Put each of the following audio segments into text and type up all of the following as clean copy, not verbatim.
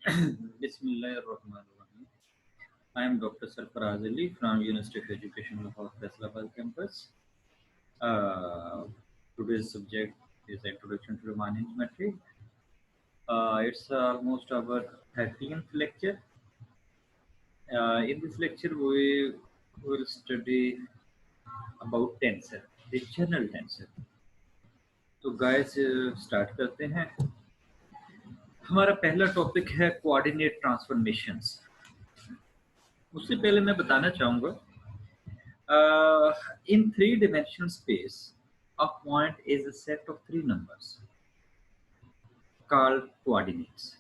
Bismillahirrahmanirrahim. I am Dr. Sarfaraz Ali from University of Education Lahore Faisalabad campus. Uh, Today's subject is Introduction to Riemann Geometry. It's almost our 13th lecture. In this lecture, we will study about tensor, the general tensor. तो guys, start करते हैं. हमारा पहला topic है coordinate transformations. उससे पहले मैं बताना चाहूँगा in three-dimensional space, a point is a set of three numbers called coordinates,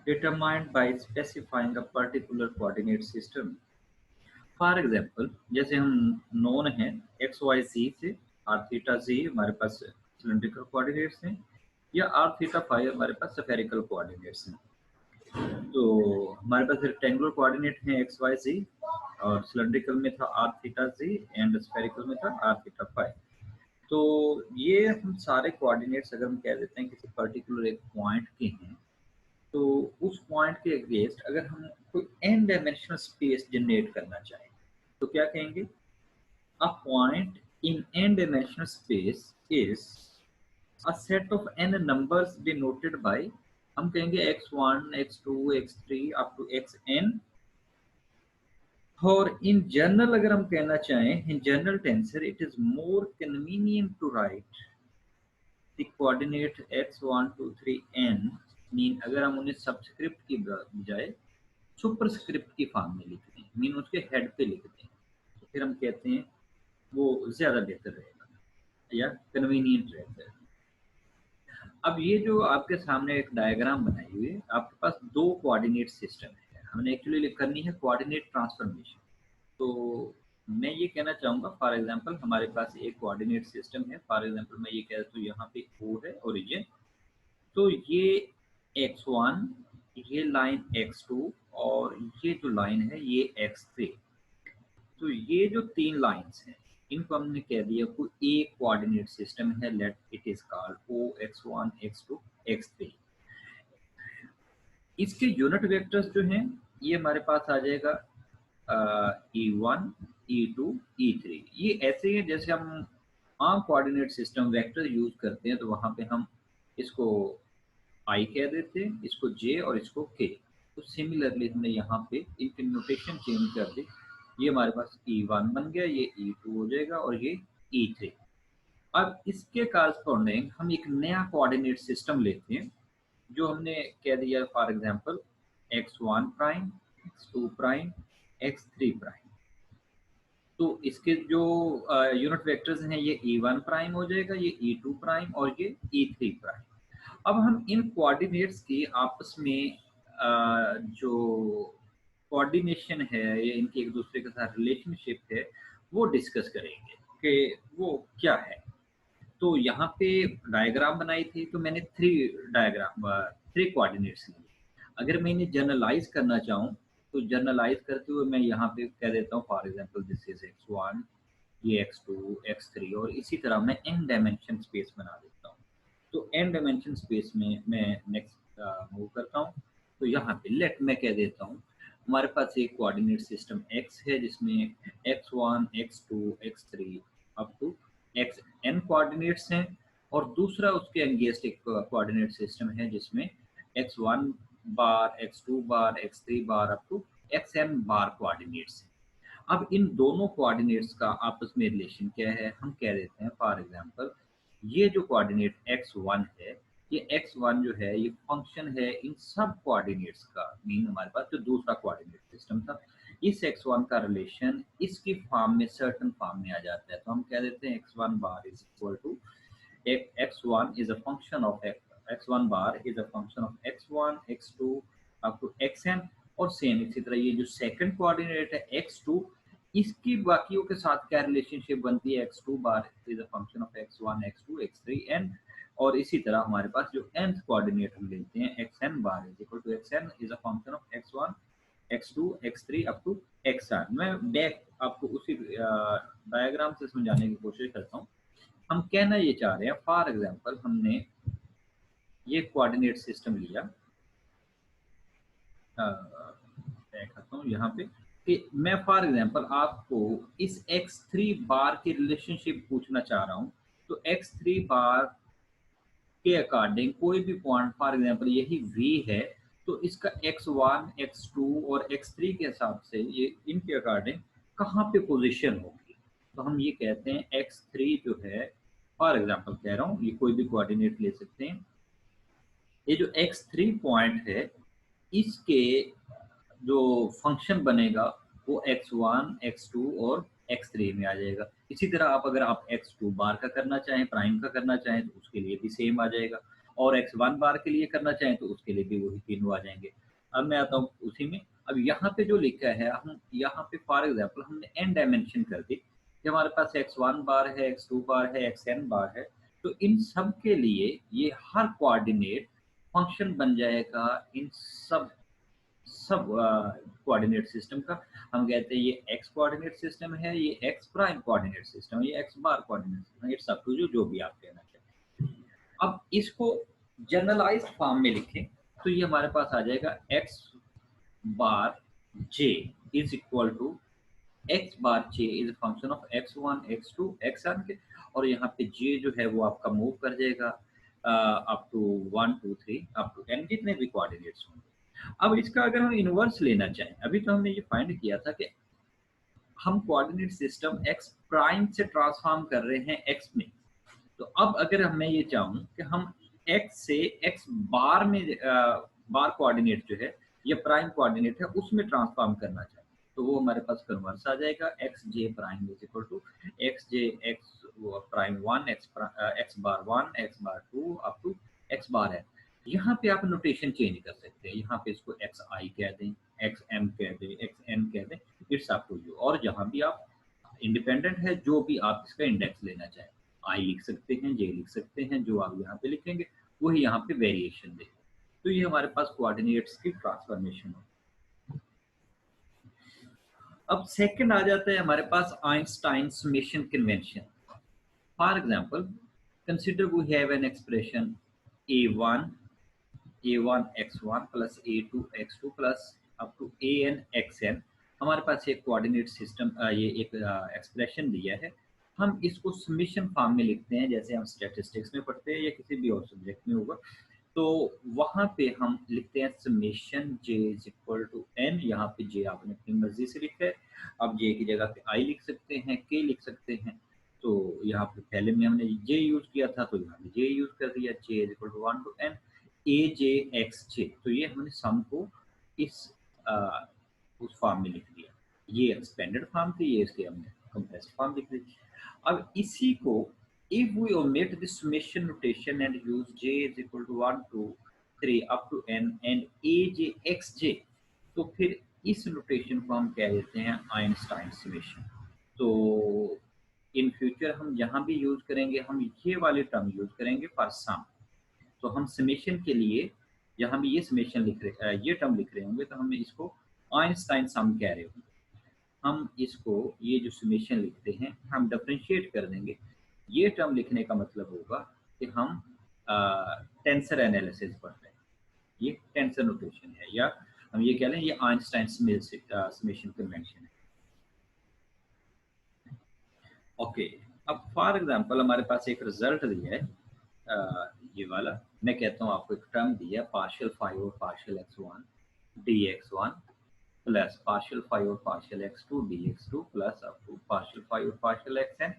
determined by specifying a particular coordinate system. For example, जैसे हम known हैं x, y, z से r, theta, z हमारे पास cylindrical coordinates हैं या r, theta, phi हमारे पास spherical coordinates हैं. तो हमारे पास रेक्टेंगुलर कोऑर्डिनेट है एक्स वाई जी और सिलेंड्रिकल में था r theta z and spherical में था आर थीटा फाई. तो ये हम सारे कोऑर्डिनेट्स अगर हम कह देते हैं किसी पर्टिकुलर एक पॉइंट के हैं तो उस पॉइंट के अगेंस्ट अगर हम कोई एन डायमेंशनल स्पेस जनरेट करना चाहें तो क्या कहेंगे? A point in n dimensional space is a set of n numbers denoted by, हम कहेंगे x1, x2, x3 up to xn. और इन जनरल अगर हम कहना चाहें in general tensor it is more convenient to write the coordinate x1 2 3 n mean अगर हम उन्हें सबस्क्रिप्ट की बजाय सुपरस्क्रिप्ट की फॉर्म में लिख दें मीन उसके हेड पे लिख दें तो फिर हम कहते हैं वो ज़्यादा बेहतर रहेगा या कन्वीनियंट रहता है. अब ये जो आपके सामने एक डायग्राम बनाई हुई है आपके पास दो कोऑर्डिनेट सिस्टम है. हमने एक्चुअली करनी है कोऑर्डिनेट ट्रांसफॉर्मेशन. तो मैं ये कहना चाहूँगा फॉर एग्जांपल हमारे पास एक कोऑर्डिनेट सिस्टम है. फॉर एग्जांपल मैं ये कह रहा हूँ यहाँ पे O है ओरिजिन. तो ये x1, ये लाइन x2 और ये जो लाइन है ये x3. तो ये जो तीन लाइंस हैं इनको हमने कह दिया कोई एक कोऑर्डिनेट सिस्टम है. Let it is called O x1 x2 x3. इसके यूनिट वेक्टर्स जो हैं ये हमारे पास आ जाएगा E1 E2 E3. ये ऐसे ही जैसे हम आम कोऑर्डिनेट सिस्टम वेक्टर यूज करते हैं तो वहां पे हम इसको I कह देते हैं, इसको J और इसको K. तो सिमिलरली हमने यहाँ पे इनकी नोटेशन चेंज कर दी. ये हमारे पास E1 बन गया, ये E2 हो जाएगा और ये E3. अब इसके कॉरस्पॉन्डिंग हम एक नया कोऑर्डिनेट सिस्टम लेते हैं जो हमने कह दिया for example x1 prime x2 prime x3 prime. तो इसके जो यूनिट वेक्टर्स हैं ये E1 प्राइम हो जाएगा, ये E2 प्राइम और ये E3 प्राइम. अब हम इन कोऑर्डिनेट्स की आपस में जो कोऑर्डिनेशन है या इनकी एक दूसरे के साथ रिलेशनशिप है वो डिस्कस करेंगे कि वो क्या है. तो यहाँ पे डायग्राम बनाई थी तो मैंने थ्री कोऑर्डिनेट्स लिए. अगर मैं इन्हें जनरलाइज करना चाहूँ तो जनरलाइज करते हुए मैं यहाँ पे कह देता हूँ for example this is x1, ये x2 x3 और इसी तरह मैं n डायमेंशन स्पेस बना देता हूँ. तो n डायमेंशन स्पेस में मैं नेक्स्ट मूव करता हूँ. तो यहाँ पे लेट मैं कह देता हूँ हमारे पास एक कोऑर्डिनेट सिस्टम x है जिसमें x1 x2 x3 up to xn coordinates हैं और दूसरा उसके अगेंस्ट एक कोऑर्डिनेट सिस्टम है जिसमें x1 bar x2 bar x3 bar up to xn bar coordinates हैं. अब इन दोनों कोऑर्डिनेट्स का आपस में रिलेशन क्या है हम कह देते हैं फॉर एग्जांपल ये जो कोऑर्डिनेट x1 है ये x1 जो है ये फंक्शन है इन सब कोऑर्डिनेट्स का. मीन हमारे पास जो दूसरा कोऑर्डिनेट सिस्टम था इस x1 का रिलेशन इसकी फॉर्म में सर्टेन फॉर्म में आ जाता है. तो हम कह देते हैं x1 bar is equal to x1 is a function of x1 bar is a function of x1 x2 up to xn. और सेम इसी तरह ये जो सेकंड कोऑर्डिनेट है x2 इसकी बाकियों के साथ क्या रिलेशनशिप बनती है x2 bar is a function of x1 x2 x3 n. और इसी तरह हमारे पास जो nth कोऑर्डिनेट हम लेते हैं xn bar is equal to xn is a function of x1 x2 x3 up to xn. मैं बैक आपको उसी डायग्राम से समझाने की कोशिश करता हूँ. हम कहना ये चाह रहे हैं फॉर एग्जांपल हमने ये कोऑर्डिनेट सिस्टम लिया मैं कहता हूँ यहाँ पे कि मैं फॉर एग्जांपल आपको इस x3 बार की रिलेशनशिप पूछना चाह रहा हूँ, तो x3 बार के अकॉर्डिंग कोई भी पॉइंट फॉर एग्जांपल यही v है, तो इसका x1 x2 और x3 के हिसाब से ये इनके अकॉर्डिंग कहाँ पे पोजीशन होगी, तो हम ये कहते हैं x3 जो है, फॉर एग्जांपल कह रहा हूँ, ये कोई भी कोऑर्डिनेट ले सकते हैं, ये जो x3 पॉइंट है इसके जो फंक्शन बनेगा वो x1 x2 और x3 में आ जाएगा। इसी तरह अगर आप x2 बार का करना चाहें, प्राइम का करना चाहें, तो उसके लिए भी सेम आ जाएगा, और x1 बार के लिए करना चाहें तो उसके लिए भी वही तीनों आ जाएंगे। अब मैं आता हूँ उसी में, अब यहाँ पे जो लिखा है, हम यहाँ पे फॉर एग्जाम्पल हमने n डायमेंशन कर दी कि हमारे पास x1 बार है, x2 बार है, xn बार है, तो इन सब के लिए ये हर कोऑर्डिनेट फंक्शन बन जाएगा इन सब सब कोऑर्डिनेट सिस्टम का। हम कहते हैं ये x कोऑर्डिनेट सिस्टम है, ये x प्राइम कोऑर्डिनेट सिस्टम है, ये x बार कोऑर्डिनेट सिस्टम है, इट्स अप टू यू जो भी आप कहना चाहें। अब इसको जनरलाइज्ड फॉर्म में लिखें तो ये हमारे पास आ जाएगा x bar j is equal to x bar j is function of x1 x2 xn के, और यहाँ पे j जो है वो आपका मूव कर जाएगा up to 1 2 3 up to n जितने भी कोऑर्डिनेट्स होंगे। अब इसका अगर हम इन्वर्स लेना चाहें, अभी तो हमने ये फाइंड किया था कि हम कोऑर्डिनेट सिस्टम x प्राइम से ट्रांसफॉर्म कर रहे हैं x में, तो अब अगर मैं ये चाहूँ कि हम x से x बार में बार कोऑर्डिनेट जो है ये प्राइम कोऑर्डिनेट है उसमें ट्रांसफॉर्म करना चाहें, तो वो हमारे पास कन्वर्स आ जाएगा x j prime is equal to x j x prime 1 x bar 1 x bar 2 up to x bar है। यहाँ पे आप नोटेशन चेंज कर सकते हैं, यहाँ पे इसको एक्स आई कह दें, एक्स एम कह दें, एक्स एन कह दें, इट्स अप टू यू। और जहाँ भी आप इंडिपेंडेंट है जो भी आप इसका इंडेक्स लेना चाहें, आई लिख सकते हैं, जे लिख सकते हैं, जो आप यहाँ पे लिखेंगे वही यहाँ पे वेरिएशन देगा। तो ये हमारे पास कोऑर्डिनेट्स की ट्रांसफॉर्मेशन है। अब सेकंड आ जाता है हमारे पास Einstein summation convention. For example consider we have an expression a1 x1 plus a2 x2 plus up to an xn। हमारे पास एक कोऑर्डिनेट सिस्टम ये एक एक्सप्रेशन दिया है, हम इसको समेशन फॉर्म में लिखते हैं जैसे हम स्टैटिस्टिक्स में पढ़ते हैं या किसी भी और सब्जेक्ट में होगा, तो वहाँ पे हम लिखते हैं summation j is equal to n। यहाँ पे j आपने अपनी मर्जी से लिखा है, अब j की जगह पे i लिख सकते हैं, k लिख सकते हैं, तो यहाँ पे पहले में हमने j यूज किया था तो यहाँ पे j यूज कर दिया, j is equal to 1 to n a j x j. तो ये हमने सम को इस उस फॉर्म में लिख दिया, ये एक्सपेंडेड फॉर्म थी, ये इसके हमने कंप्रेस्ड फॉर्म लिख दी। अब इसी को if we omit the summation notation and use j is equal to 1 to 3 up to n and aj xj, तो फिर इस नोटेशन को हम कह देते हैं आइंस्टाइन समेशन। तो इन फ्यूचर हम जहाँ भी यूज करेंगे हम ये वाले टर्म यूज करेंगे फॉर सम। तो हम समेशन के लिए जहाँ भी ये समेशन लिख रहे ये टर्म लिख रहे होंगे तो हम इसको आइंस्टाइन सम कह रहे होंगे, हम इसको ये जो समेशन लिखते हैं हम डिफरेंशिएट कर देंगे। ये टर्म लिखने का मतलब होगा कि हम टेंसर एनालिसिस पढ़ रहे हैं, ये टेंसर नोटेशन है, या हम ये कह लें ये आइंस्टाइन समेशन कन्वेंशन है। ओके, अब फॉर एग्जांपल हमारे पास एक रिजल्ट दिया है, ये वाला मैं कहता हूँ आपको एक टर्म दिया पार्शियल 5 और partial x1 dx1 plus partial 5 और partial x2 dx2 plus up to partial 5 और पार्शियल xn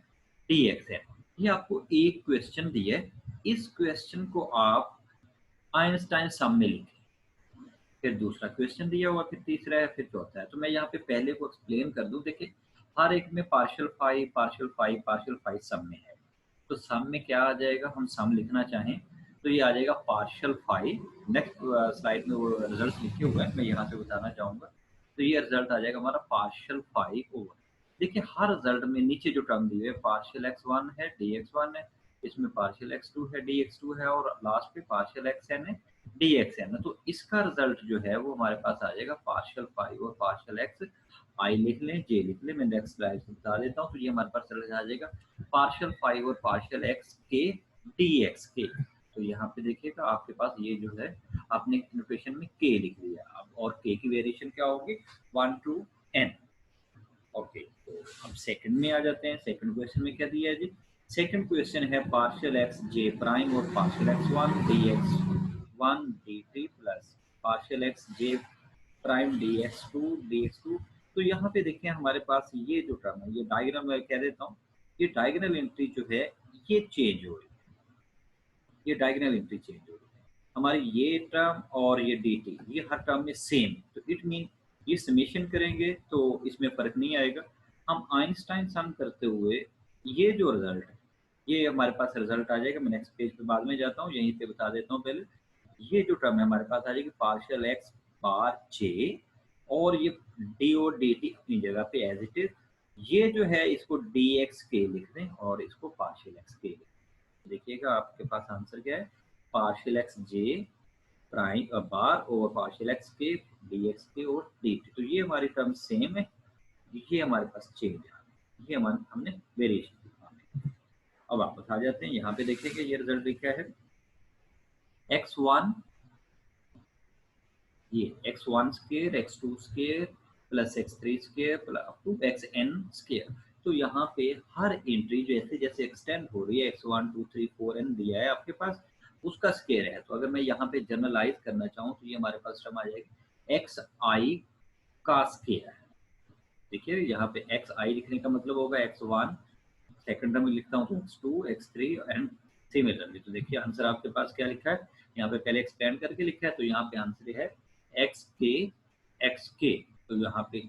dxn। ये आपको एक क्वेश्चन दिया है, इस क्वेश्चन को आप आइंस्टाइन सम में लिखें, फिर दूसरा क्वेश्चन दिया हुआ, फिर तीसरा है, फिर चौथा है। तो मैं यहाँ पे पहले को एक्सप्लेन कर दूं, देखिए हर एक में पार्शियल 5 पार्शियल 5 पार्शियल 5 सम में है, तो सम में क्या आ जाएगा, हम सम लिखना चाहें तो ये आ जाएगा पार्शियल 5। नेक्स्ट स्लाइड में वो रिजल्ट लिखे हुए हैं, मैं यहाँ से बताना चाहूँगा, तो ये रिजल्ट आ जाएगा हमारा पार्शियल 5 ओवर। देखिए हर रिजल्ट में नीचे जो टर्म दिए पार्शियल x1 है dx1 है, इसमें पार्शियल x2 है dx2 है, और लास्ट पे पार्शियल xn है dxn है। तो इसका रिजल्ट जो है वो हमारे पास आ जाएगा पार्शियल 5 और पार्शियल x, आई लिख लें, जे लिख लें, मैं नेक्स्ट स्लाइड से बता देता हूँ। तो ये हमारे पास रिजल्ट आ जाएगा पार्शियल 5 और पार्शियल x के dx के। तो यहाँ पे देखिएगा आपके पास ये जो है आपने नोटेशन में k लिख लिया, अब और k की वेरिएशन क्या होगी 1 to n। ओके, तो अब सेकंड में आ जाते हैं। सेकंड क्वेश्चन में क्या दिया है जी? सेकंड क्वेश्चन है पार्शियल एक्स जे प्राइम और partial x one d x one d t plus partial x j prime d x two. तो यहाँ पे देखिए हमारे पास ये जो टर्म है, ये डायग्राम में कह देता हूँ, ये डायग्राम एंट्री जो है ये चेंज हो रही है, ये डायग्राम एंट्री चेंज हो रही है। हमारी ये टर्म और ये डी टी ये हर टर्म में सेम, तो इट मीन ये समेशन करेंगे तो इसमें फर्क नहीं आएगा। हम आइंस्टाइन सम करते हुए ये जो रिजल्ट है ये हमारे पास रिजल्ट आ जाएगा। मैं नेक्स्ट पेज पे बाद में जाता हूँ, यहीं पे बता देता हूँ पहले। ये जो टर्म है हमारे पास आ जाएगी पार्शियल एक्स बार जे, और ये डी और डी टी अपनी जगह पे एज इट इज। ये जो है इसको डी एक्स के लिख दें और इसको पार्शियल एक्स के लिख दें। देखिएगा आपके पास आंसर क्या है, पार्शियल एक्स जे प्राइम बार ओवर पार्शियल एक्स के डी एक्स के और डी टी। तो ये हमारी टर्म सेम है, ये हमारे पास चेंज है, ये हमने वेरिएशन दिखा। अब वापस आ जाते हैं, यहाँ पे देखेंगे ये रिजल्ट क्या है, x1 ये x1 square x2 square plus x3 square plus up to xn square. तो यहाँ पे हर एंट्री जैसे जैसे एक्सटेंड हो रही है x1 2 3 4 n दिया है आपके पास, उसका स्क्वायर है। तो अगर मैं यहाँ पे जनरलाइज करना चाहूँ तो ये हमारे पास टर्म आ जाएगी xi का स्क्वायर। देखिए यहाँ पे xi लिखने का मतलब होगा x1, सेकंड टर्म में लिखता हूँ तो x2 x3 एंड सिमिलरली। तो देखिए आंसर आपके पास क्या लिखा है, यहाँ पे पहले एक्सपेंड करके लिखा है, तो यहाँ पे आंसर है xk। तो यहाँ पे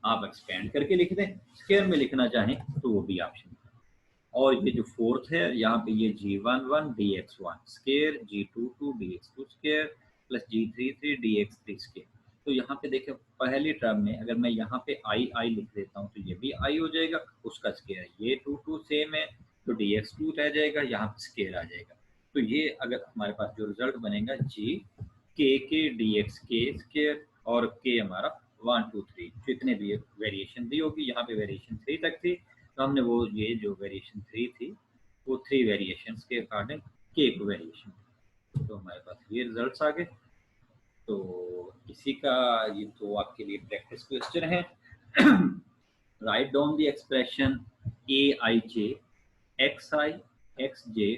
आप एक्सपेंड करके लिख दें, स्क्वायर में लिखना चाहें तो वो भी ऑप्शन है। और ये जो फोर्थ है यहाँ पे ये g11 dx1 square g22 dx2 square plus g33 dx3 square. तो यहाँ पे देखिए पहली टर्म में अगर मैं यहाँ पे आई लिख देता हूँ तो ये भी आई हो जाएगा, उसका स्क्वायर ये 2 सेम है तो dx2 रह जाएगा, यहाँ पे स्क्वायर आ जाएगा। तो ये अगर हमारे पास जो रिजल्ट बनेगा जी के dx के स्क्वायर और के हमारा 1 2 3 जितने भी वेरिएशन दी होगी, यहाँ पे वेरिएशन 3 तक थी, तो हमने वो ये जो वेरिएशन 3 थी वो 3 वेरिएशंस के अकॉर्डिंग के को वेरिएशन, तो हमारे पास ये रिजल्ट्स आ गए। तो इसी का ये तो आपके लिए प्रैक्टिस क्वेश्चन है। Write down the expression a i j x i x j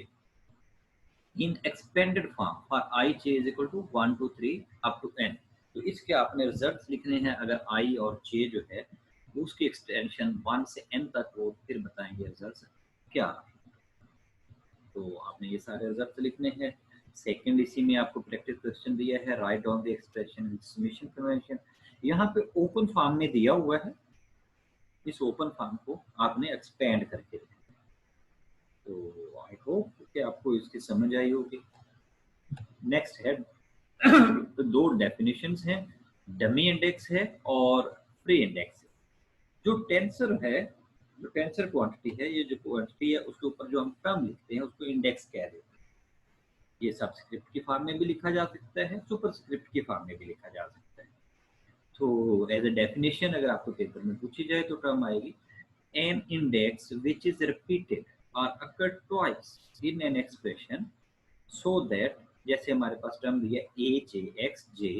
in expanded form for i j is equal to 1 2 3 up to n। तो इसके आपने रिजल्ट्स लिखने हैं, अगर आई और जे जो है उसकी एक्सटेंशन 1 से n तक हो, फिर बताएंगे रिजल्ट्स क्या। तो आपने ये सारे रिजल्ट्स लिखने हैं। सेकंड इसी में आपको प्रैक्टिस क्वेश्चन दिया है, write down the expression with summation convention. यहाँ पे ओपन फॉर्म में दिया हुआ है, इस ओपन फॉर्म को आपने एक्सपेंड करके लिखना। तो आई होप कि आपको इसकी समझ आई होगी। नेक्स्ट है तो दो डेफिनेशंस हैं, डमी इंडेक्स है और फ्री इंडेक्स है। जो टेंसर है, जो टेंसर क्वांटिटी है, ये जो क्वांटिटी है उसके ऊपर जो हम टर्म लिखते हैं उसको इंडेक्स कह देते हैं। ये सबस्क्रिप्ट की फॉर्म में भी लिखा जा सकता है, सुपरस्क्रिप्ट की फॉर्म में भी लिखा जा सकता है। तो एज ए डेफिनेशन अगर आपको पेपर में पूछी जाए तो टर्म आएगी an index which is repeated और occur twice in an expression so that, जैसे हमारे पास टर्म दिया a j x j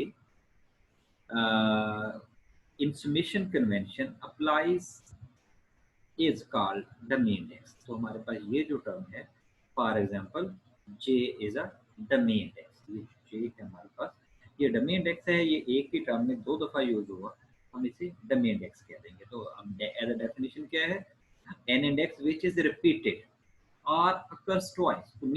in summation convention applies is called dummy index. तो हमारे पास ये जो टर्म है, for example j is a dummy index, ये j है हमारे पास, ये डमी इंडेक्स है, ये एक ही टर्म में 2 दफा यूज हुआ, हम इसे डमी इंडेक्स कह देंगे। तो हम एज अ डेफिनेशन क्या है, an index which is repeated और अकर्स ट्वाइस। तो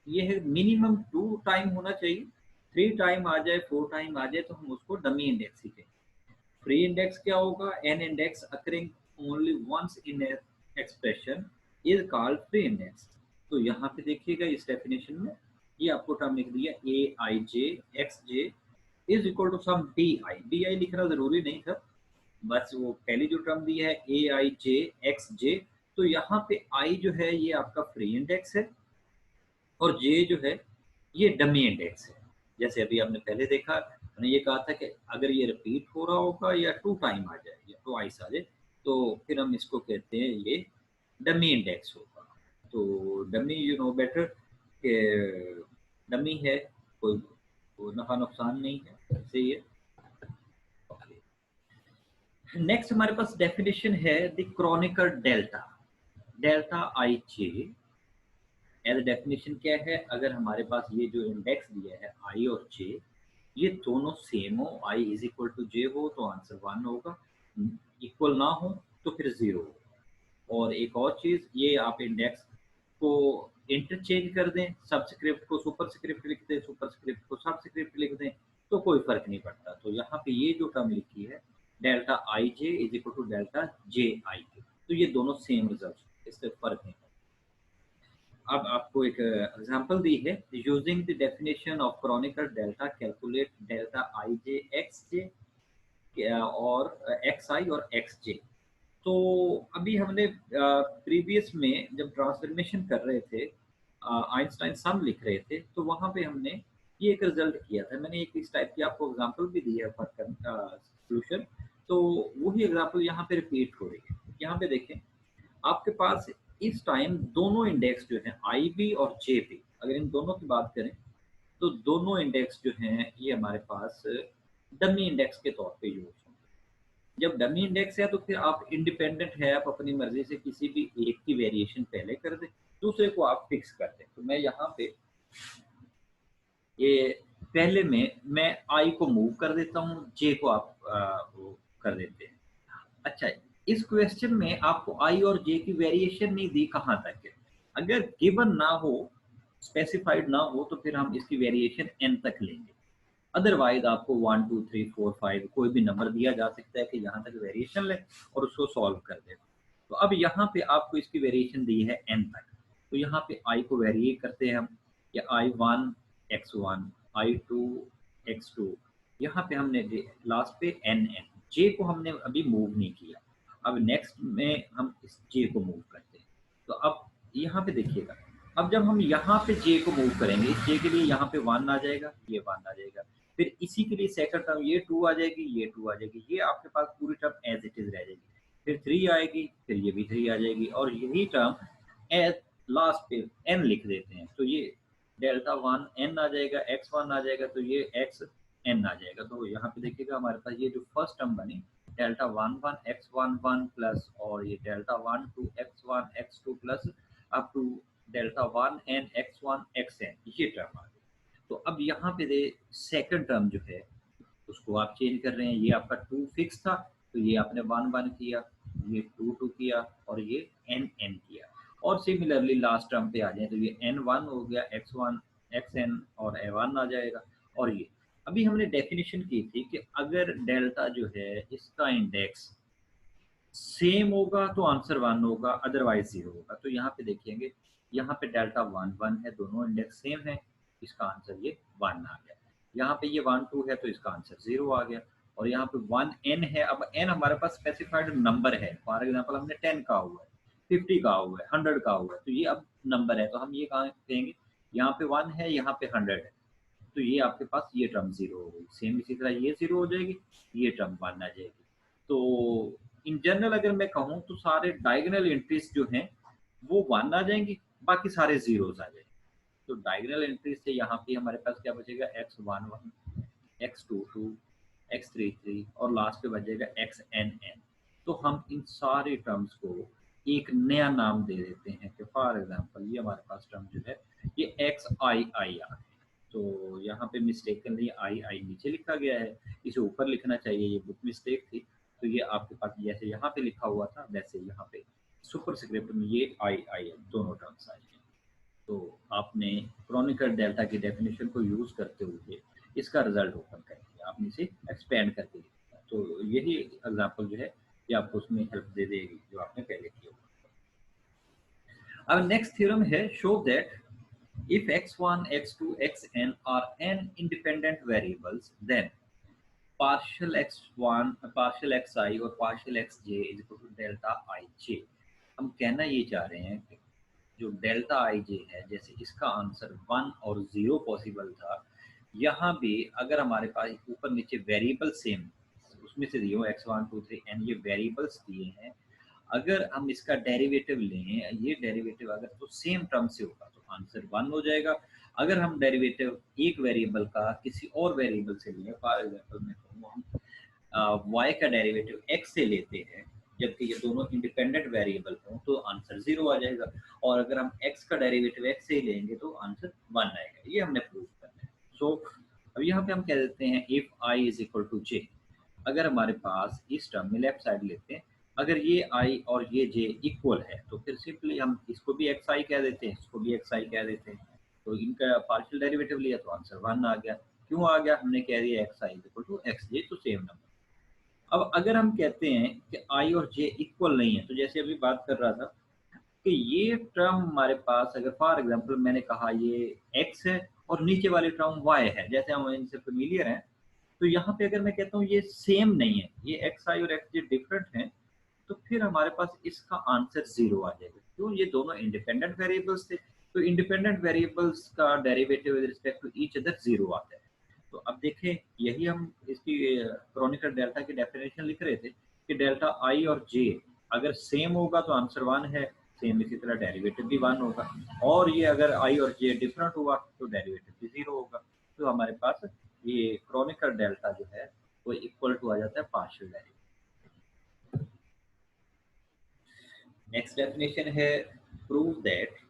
ये है मिनिमम 2 टाइम होना चाहिए, 3 टाइम आ जाए 4 टाइम आ जाए तो हम उसको डमी इंडेक्स ही कहेंगे। फ्री इंडेक्स क्या होगा, an index occurring only once in expression is called free index. तो यहाँ पे देखिएगा इस डेफिनेशन में ये आपको टर्म लिख दिया a i j x j is equal to sum d i लिखना जरूरी नहीं था, बस वो पहली जो टर्म दी है ए आई जे एक्स जे, तो यहाँ पे आई जो है ये आपका फ्री इंडेक्स है और जे जो है ये डमी इंडेक्स है। जैसे अभी आपने पहले देखा, मैंने ये कहा था कि अगर ये रिपीट हो रहा होगा या 2 टाइम आ जाए या ट्वाइस आ जाए तो फिर हम इसको कहते हैं ये डमी इंडेक्स होगा। तो डमी यू नो बेटर कि डमी है, कोई नफा नुकसान नहीं है, ऐसे ही है। नेक्स्ट हमारे पास डेफिनेशन है the Kronecker delta, delta i j as definition क्या है, अगर हमारे पास ये जो इंडेक्स दिया है आई और जे, ये दोनों सेम हो, आई इज इक्वल टू जे हो तो आंसर 1 होगा, इक्वल ना हो तो फिर 0 हो। और एक और चीज, ये आप इंडेक्स को इंटरचेंज कर दें, सबस्क्रिप्ट को सुपरस्क्रिप्ट लिख दें, सुपरस्क्रिप्ट को सबस्क्रिप्ट लिख दें, तो कोई फर्क नहीं पड़ता। तो यहाँ पे ये जो टर्म लिखी है delta i j is equal to delta j i के, तो ये दोनों सेम रिजल्ट, इससे फर्क नहीं पड़ता। अब आपको एक एग्जांपल दी है, using the definition of Kronecker delta calculate delta i j x j और एक्स आई और एक्स जे। तो अभी हमने प्रीवियस में जब ट्रांसफॉर्मेशन कर रहे थे, आइंस्टाइन सम लिख रहे थे, तो वहां पे हमने ये एक रिजल्ट किया था। मैंने एक इस टाइप की आपको एग्जांपल भी दी है फॉर सोल्यूशन, तो वही एग्जांपल यहाँ पे रिपीट हो रही है। यहाँ पे देखें, आपके पास इस टाइम दोनों इंडेक्स जो है आई बी और जे बी, अगर इन दोनों की बात करें तो दोनों इंडेक्स जो हैं ये हमारे पास डमी इंडेक्स के तौर पे यूज होंगे। जब डमी इंडेक्स है तो फिर आप इंडिपेंडेंट है, आप अपनी मर्जी से किसी भी एक की वेरिएशन पहले कर दें, दूसरे को आप फिक्स कर दें। तो मैं यहाँ पे ये पहले में मैं आई को मूव कर देता हूँ, जे को आप वो कर देते हैं। अच्छा, इस क्वेश्चन में आपको आई और जे की वेरिएशन नहीं दी कहाँ तक है। अगर गिवन ना हो, स्पेसिफाइड ना हो, तो फिर हम इसकी वेरिएशन एन तक लेंगे। अदरवाइज आपको 1 2 3 4 5 कोई भी नंबर दिया जा सकता है कि यहाँ तक वेरिएशन ले और उसको सॉल्व कर दे। तो अब यहाँ पे आपको इसकी वेरिएशन दी है एन तक, तो यहाँ पे आई को वेरिएट करते हैं हम, या i1 x1, i2 x2, यहाँ पे हमने लास्ट पे एन एन, जे को हमने अभी मूव नहीं किया। अब नेक्स्ट में हम इस जे को मूव करते हैं। तो अब यहाँ पे देखिएगा, अब जब हम यहाँ पे जे को मूव करेंगे, जे के लिए यहाँ पे 1 आ जाएगा, ये 1 आ जाएगा, फिर इसी के लिए सेकंड टर्म ये 2 आ जाएगी, ये 2 आ जाएगी, ये आपके पास पूरी टर्म एज इट इज रह जाएगी। फिर 3 आएगी, फिर ये भी 3 आ जाएगी, और यही टर्म एज लास्ट पे एन लिख देते हैं, तो ये डेल्टा 1 एन आ जाएगा, x1 आ जाएगा, तो ये एक्स एन आ जाएगा। तो यहाँ पे देखिएगा हमारे पास ये जो फर्स्ट टर्म बनी डेल्टा 1 1 x1 1 प्लस, और ये delta 1 2 x1 x2 plus up to delta 1 n x1 xn, ये टर्म आ गई। तो अब यहाँ पे दे सेकंड टर्म जो है उसको आप चेंज कर रहे हैं, ये आपका 2 फिक्स था, तो ये आपने 1 1 किया, ये 2 2 किया, और ये n n किया। और सिमिलरली लास्ट टर्म पे आ जाए तो ये n1 हो गया, x1 xn और a1 आ जाएगा। और ये अभी हमने डेफिनेशन की थी कि अगर डेल्टा जो है इसका इंडेक्स सेम होगा तो आंसर 1 होगा, अदरवाइज 0 होगा। तो यहाँ पे देखेंगे, यहाँ पे डेल्टा 1 1 है, दोनों इंडेक्स सेम है, इसका आंसर ये 1 आ गया। यहाँ पे ये 1 2 है तो इसका आंसर 0 आ गया। और यहाँ पे 1 n है, अब n हमारे पास स्पेसिफाइड नंबर है, फॉर एग्जाम्पल हमने 10 का हुआ है, 50 का हुआ है, 100 का हुआ है, तो ये अब नंबर है, तो हम ये कहाँ कहेंगे, यहाँ पे 1 है, यहाँ पे 100 है, तो ये आपके पास ये टर्म 0 हो गई। सेम इसी तरह ये 0 हो जाएगी, ये टर्म 1 आ जाएगी। तो इन जनरल अगर मैं कहूँ तो सारे डायगोनल एंट्रीज जो हैं वो 1 आ जाएंगी, बाकी सारे जीरोस आ जाएंगे। तो डायगोनल एंट्रीज से यहाँ पे हमारे पास क्या बचेगा, x1 1 x2 2 x3 3 और लास्ट पे बचेगा xnn। तो हम इन सारे टर्म्स को एक नया नाम दे देते हैं कि फॉर एग्जांपल ये हमारे पास टर्म जो है ये xii आ है। तो यहाँ पे मिस्टेकनली आई आई नीचे लिखा गया है, इसे ऊपर लिखना चाहिए, ये बुक मिस्टेक थी। तो ये आपके पास जैसे यहाँ पे लिखा हुआ था वैसे यहाँ पे सुपर स्क्रिप्ट में ये आई आई दोनों टर्म्स आई हैं। तो आपने क्रॉनिकल डेल्टा की डेफिनेशन को यूज करते हुए इसका रिजल्ट ओपन कर दिया, आपने इसे एक्सपेंड करके लिखा। तो यही एग्जाम्पल जो है ये आपको उसमें हेल्प दे देगी जो आपने पहले किया। अब नेक्स्ट थ्योरम है, show that if x1 x2 xn are n independent variables, then partial x1 partial xi और partial xj is equal to delta ij। हम कहना ये चाह रहे हैं कि जो डेल्टा आई जे है, जैसे इसका आंसर 1 और 0 पॉसिबल था, यहाँ भी अगर हमारे पास ऊपर नीचे वेरिएबल सेम, उसमें से दिए x1 2 3 n ये वेरिएबल्स दिए हैं, अगर हम इसका डेरिवेटिव लें, ये डेरिवेटिव अगर तो सेम टर्म से होगा तो आंसर 1 हो जाएगा। अगर हम डेरिवेटिव एक वेरिएबल का किसी और वेरिएबल से लें, फॉर एग्जाम्पल मैं कहूँ हम y का डेरिवेटिव x से लेते हैं, जबकि ये दोनों इंडिपेंडेंट वेरिएबल हों, तो आंसर 0 आ जाएगा। और अगर हम x का डेरिवेटिव x से ही लेंगे तो आंसर 1 आएगा। ये हमने प्रूव करना है। सो अब यहाँ पे हम कह देते हैं if i is equal to j। अगर हमारे पास इस टर्म में लेफ्ट साइड लेते हैं, अगर ये i और ये j इक्वल है तो फिर सिंपली हम इसको भी xi कह देते हैं, इसको भी xi कह देते हैं। तो इनका पार्शियल डेरिवेटिव लिया तो आंसर 1 आ गया। क्यों आ गया? हमने कह दिया xi इक्वल टू xj, तो सेम नंबर। अब अगर हम कहते हैं कि i और j इक्वल नहीं है, तो जैसे अभी बात कर रहा था कि ये टर्म हमारे पास, अगर फॉर एग्जांपल मैंने कहा ये x है और नीचे वाली टर्म y है, जैसे हम इनसे फेमिलियर हैं, तो यहाँ पे अगर मैं कहता हूँ ये सेम नहीं है, ये xi और xj डिफरेंट हैं, तो फिर हमारे पास इसका आंसर 0 आ जाएगा। क्यों? ये दोनों इंडिपेंडेंट वेरिएबल्स थे, तो इंडिपेंडेंट वेरिएबल्स का derivative with respect to each other 0 आता है। तो अब देखें, यही हम इसकी क्रोनिकल डेल्टा की डेफिनेशन लिख रहे थे कि डेल्टा आई और जे अगर सेम होगा तो आंसर 1 है, सेम इसी तरह डेरिवेटिव भी 1 होगा, और ये अगर आई और जे डिफरेंट हुआ तो डेरिवेटिव भी 0 होगा। तो हमारे पास ये क्रोनिकल डेल्टा जो है वो इक्वल टू आ जाता है पार्शियल डेरिवेटिव। नेक्स्ट डेफिनेशन है prove that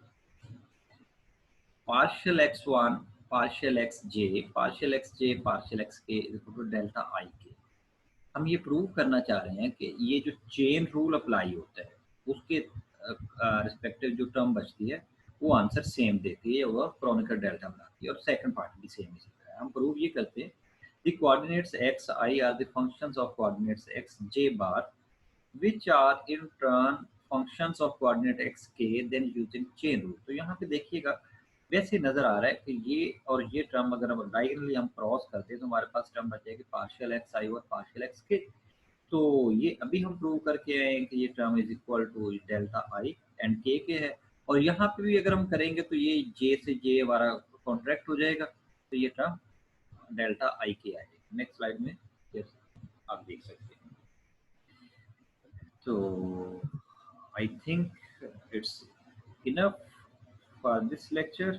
partial x1 partial xj partial xj partial xk is equal to delta ik। हम ये प्रूव करना चाह रहे हैं कि ये जो चेन रूल अप्लाई होता है उसके रिस्पेक्टिव जो टर्म बचती है वो आंसर सेम देती है, वो क्रोनिकल डेल्टा बनाती है, और सेकंड पार्ट भी सेम इसी तरह है। हम प्रूव ये करते हैं the coordinates xi are the functions of coordinates xj bar which are in turn functions of coordinate xk then using chain rule। तो यहाँ पे देखिएगा वैसे नजर आ रहा है कि ये और ये टर्म अगर हम डायगोनली हम क्रॉस करते हैं तो हमारे पास टर्म बच जाएगी पार्शियल एक्स आई और पार्शियल एक्स के। तो ये अभी हम प्रूव करके आए हैं कि ये term is equal to delta i and k है, और यहाँ पे भी अगर हम करेंगे तो ये जे से जे हमारा कॉन्ट्रैक्ट हो जाएगा, तो ये टर्म डेल्टा आई के आएगा। नेक्स्ट स्लाइड में आप देख सकते हैं। तो I think it's enough for this lecture।